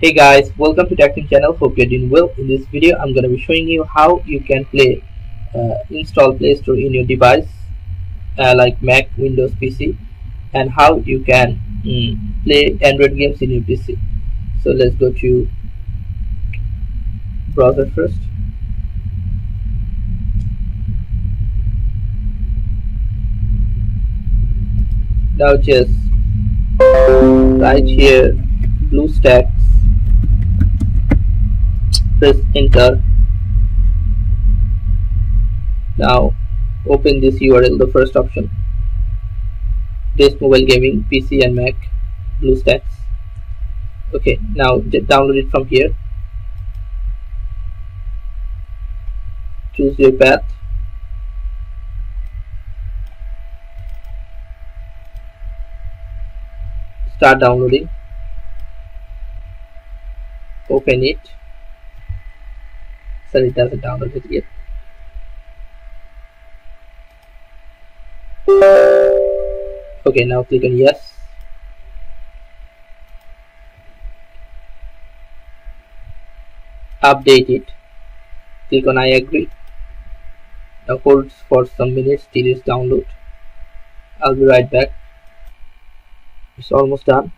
Hey guys, welcome to Tech channel. Hope you're doing well. In this video, I'm going to be showing you how you can install Play Store in your device, like Mac, Windows, PC, and how you can play Android games in your PC. So let's go to browser first. Now just right here, BlueStacks. Press enter. Now open this URL, the first option, Desk Mobile Gaming, PC and Mac, BlueStacks. Okay, now download it from here. Choose your path. Start downloading. Open it. So it doesn't download it yet. Okay, now click on yes. Update it. Click on I agree. Now hold for some minutes till it's download. I'll be right back. It's almost done.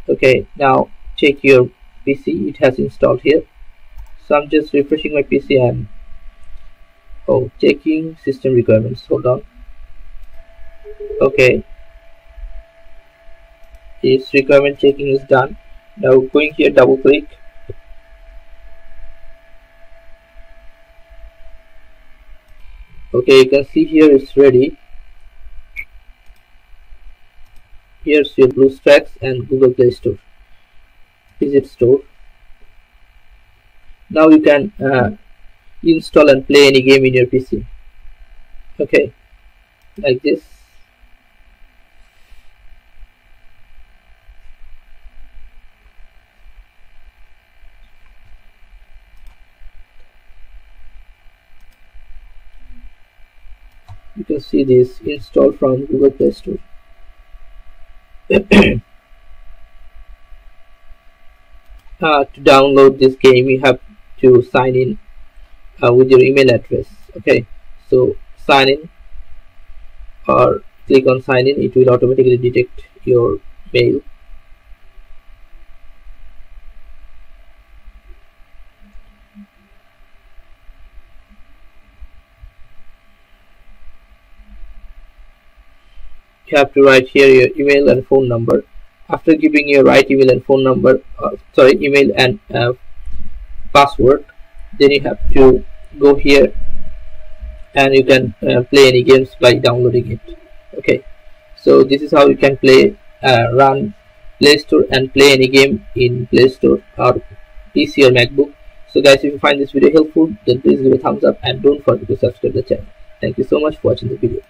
Okay, now check your PC. It has installed here. So I'm just refreshing my PC and checking system requirements. Hold on. Okay, its requirement checking is done. Now going here, double click. Okay, you can see here it's ready. Here's your BlueStacks and Google Play Store. Visit store. Now you can install and play any game in your PC. Okay, like this. You can see this install from Google Play Store. To download this game, you have to sign in with your email address. Okay, so sign in or click on sign in. It will automatically detect your mail. You have to write here your email and phone number. After giving your right email and phone number, email and password, then you have to go here and you can play any games by downloading it. Okay, so this is how you can run Play Store and play any game in Play Store or PC or MacBook. So guys, if you find this video helpful, then please give a thumbs up and don't forget to subscribe the channel. Thank you so much for watching the video.